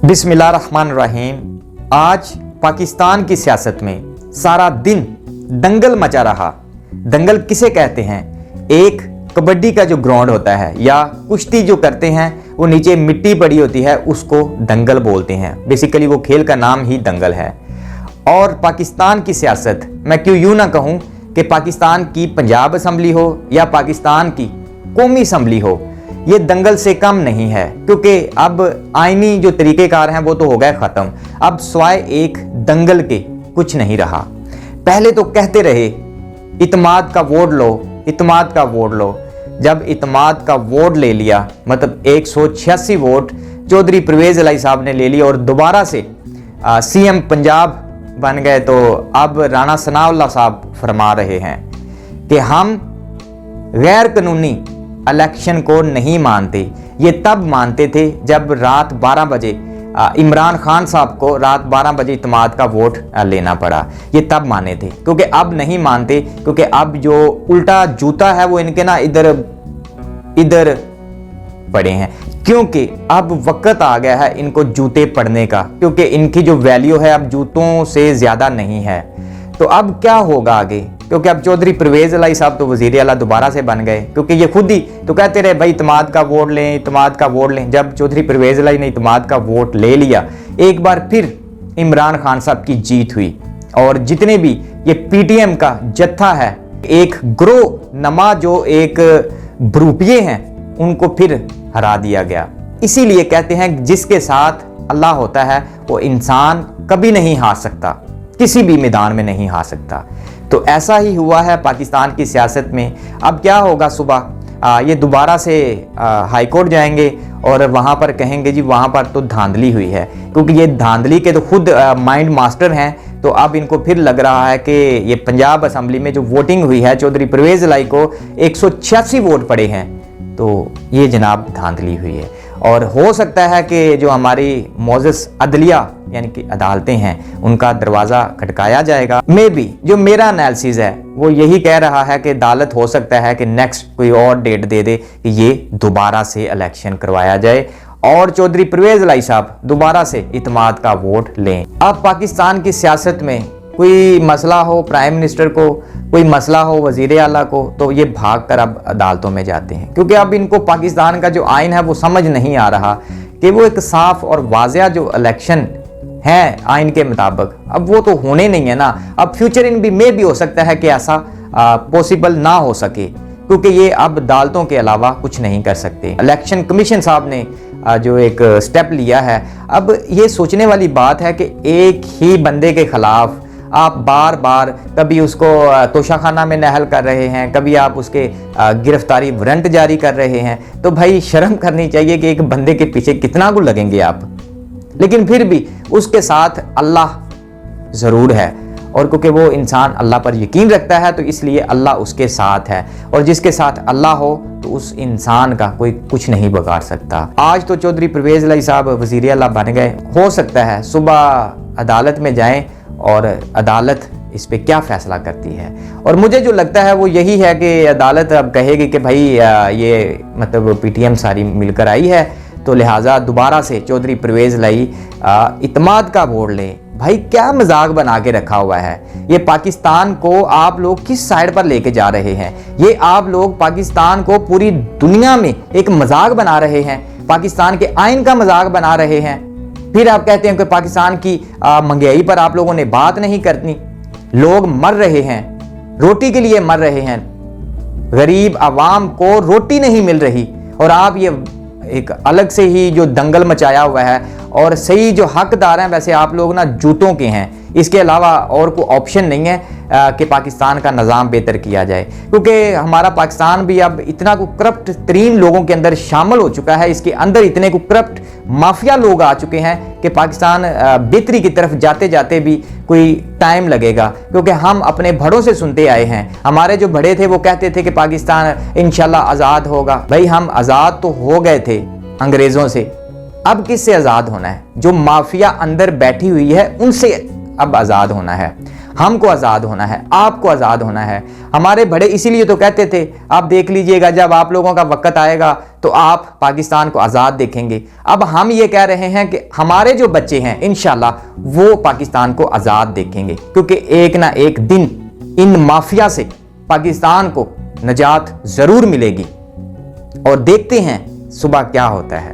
बिस्मिल्लाहिर्रहमानिर्रहीम। आज पाकिस्तान की सियासत में सारा दिन दंगल मचा रहा। दंगल किसे कहते हैं? एक कबड्डी का जो ग्राउंड होता है या कुश्ती जो करते हैं, वो नीचे मिट्टी पड़ी होती है, उसको दंगल बोलते हैं। बेसिकली वो खेल का नाम ही दंगल है। और पाकिस्तान की सियासत, मैं क्यों यूँ ना कहूँ कि पाकिस्तान की पंजाब असम्बली हो या पाकिस्तान की कौमी असम्बली हो, ये दंगल से कम नहीं है, क्योंकि अब आईनी जो तरीक़ेकार हैं वो तो हो गए ख़त्म। अब स्वाय एक दंगल के कुछ नहीं रहा। पहले तो कहते रहे इत्माद का वोट लो, इत्माद का वोट लो। जब इत्माद का वोट ले लिया, मतलब 186 वोट चौधरी परवेज़ इलाही साहब ने ले लिया और दोबारा से सीएम पंजाब बन गए, तो अब राणा सनाउल्लाह साहब फरमा रहे हैं कि हम गैर कानूनी इलेक्शन को नहीं मानते। ये तब मानते थे जब रात 12 बजे इमरान खान साहब को रात 12 बजे इत्माद का वोट लेना पड़ा। ये तब माने थे, क्योंकि अब नहीं मानते, क्योंकि अब जो उल्टा जूता है वो इनके ना इधर इधर पड़े हैं। क्योंकि अब वक्त आ गया है इनको जूते पड़ने का, क्योंकि इनकी जो वैल्यू है अब जूतों से ज़्यादा नहीं है। तो अब क्या होगा आगे? क्योंकि अब चौधरी परवेज़ इलाही साहब तो वज़ीर आला दोबारा से बन गए, क्योंकि ये खुद ही तो कहते रहे भाई इत्माद का वोट लें, इत्माद का वोट लें। जब चौधरी परवेज़ इलाही ने इत्माद का वोट ले लिया, एक बार फिर इमरान खान साहब की जीत हुई और जितने भी ये पीटीएम का जत्था है, एक ग्रोह नमा जो एक ग्रुपिये हैं, उनको फिर हरा दिया गया। इसीलिए कहते हैं जिसके साथ अल्लाह होता है वो इंसान कभी नहीं हार सकता, किसी भी मैदान में नहीं हार सकता। तो ऐसा ही हुआ है पाकिस्तान की सियासत में। अब क्या होगा? सुबह ये दोबारा से हाई कोर्ट जाएंगे और वहाँ पर कहेंगे जी वहाँ पर तो धांधली हुई है, क्योंकि ये धांधली के तो खुद माइंड मास्टर हैं। तो अब इनको फिर लग रहा है कि ये पंजाब असम्बली में जो वोटिंग हुई है, चौधरी परवेज़ इलाही को 186 वोट पड़े हैं, तो ये जनाब धांधली हुई है। और हो सकता है कि जो हमारी मोअज़्ज़ज़ अदलिया यानी कि अदालतें हैं, उनका दरवाज़ा खटकाया जाएगा। मे बी जो मेरा एनालिसिस है वो यही कह रहा है कि अदालत हो सकता है कि नेक्स्ट कोई और डेट दे दे कि ये दोबारा से इलेक्शन करवाया जाए और चौधरी परवेज़ इलाही साहब दोबारा से इत्माद का वोट लें। अब पाकिस्तान की सियासत में कोई मसला हो प्राइम मिनिस्टर को, कोई मसला हो वज़ीर आला को, तो ये भाग कर अब अदालतों में जाते हैं, क्योंकि अब इनको पाकिस्तान का जो आइन है वो समझ नहीं आ रहा कि वो एक साफ और वाज़ेह जो इलेक्शन है आइन के मुताबिक, अब वो तो होने नहीं है ना। अब फ्यूचर इन भी हो सकता है कि ऐसा पॉसिबल ना हो सके, क्योंकि ये अब अदालतों के अलावा कुछ नहीं कर सकते। इलेक्शन कमीशन साहब ने जो एक स्टेप लिया है, अब ये सोचने वाली बात है कि एक ही बंदे के खिलाफ आप बार बार कभी उसको तोशाखाना में नहल कर रहे हैं, कभी आप उसके गिरफ्तारी वारंट जारी कर रहे हैं। तो भाई शर्म करनी चाहिए कि एक बंदे के पीछे कितना को लगेंगे आप। लेकिन फिर भी उसके साथ अल्लाह ज़रूर है, और क्योंकि वो इंसान अल्लाह पर यकीन रखता है तो इसलिए अल्लाह उसके साथ है, और जिसके साथ अल्लाह हो तो उस इंसान का कोई कुछ नहीं बिगाड़ सकता। आज तो चौधरी परवेज़ इलाही साहब वज़ीर आला बन गए, हो सकता है सुबह अदालत में जाएं और अदालत इस पे क्या फ़ैसला करती है। और मुझे जो लगता है वो यही है कि अदालत अब कहेगी कि भाई ये मतलब पीटीएम सारी मिलकर आई है, तो लिहाजा दोबारा से चौधरी परवेज़ इलाही इत्माद का वोट लें। भाई क्या मजाक बना के रखा हुआ है? ये पाकिस्तान को आप लोग किस साइड पर लेके जा रहे हैं? ये आप लोग पाकिस्तान को पूरी दुनिया में एक मजाक बना रहे हैं, पाकिस्तान के आइन का मजाक बना रहे हैं। फिर आप कहते हैं कि पाकिस्तान की महंगाई पर आप लोगों ने बात नहीं करनी। लोग मर रहे हैं, रोटी के लिए मर रहे हैं, गरीब आवाम को रोटी नहीं मिल रही, और आप ये एक अलग से ही जो दंगल मचाया हुआ है। और सही जो हकदार हैं वैसे आप लोग ना जूतों के हैं, इसके अलावा और कोई ऑप्शन नहीं है कि पाकिस्तान का निज़ाम बेहतर किया जाए, क्योंकि हमारा पाकिस्तान भी अब इतना को करप्ट तरीन लोगों के अंदर शामिल हो चुका है। इसके अंदर इतने को करप्ट माफिया लोग आ चुके हैं कि पाकिस्तान बेहतरी की तरफ जाते जाते भी कोई टाइम लगेगा, क्योंकि हम अपने बड़ों से सुनते आए हैं। हमारे जो बड़े थे वो कहते थे कि पाकिस्तान इंशाल्लाह आज़ाद होगा। भाई हम आज़ाद तो हो गए थे अंग्रेज़ों से, अब किससे आज़ाद होना है? जो माफिया अंदर बैठी हुई है उनसे अब आज़ाद होना है। ہم کو آزاد ہونا ہے، آپ کو آزاد ہونا ہے۔ ہمارے بڑے اسی لیے تو کہتے تھے، آپ دیکھ لیجئے گا جب آپ لوگوں کا وقت آئے گا تو آپ پاکستان کو آزاد دیکھیں گے۔ اب ہم یہ کہہ رہے ہیں کہ ہمارے جو بچے ہیں انشاءاللہ وہ پاکستان کو آزاد دیکھیں گے، کیونکہ ایک نہ ایک دن ان مافیا سے پاکستان کو نجات ضرور ملے گی، اور دیکھتے ہیں صبح کیا ہوتا ہے۔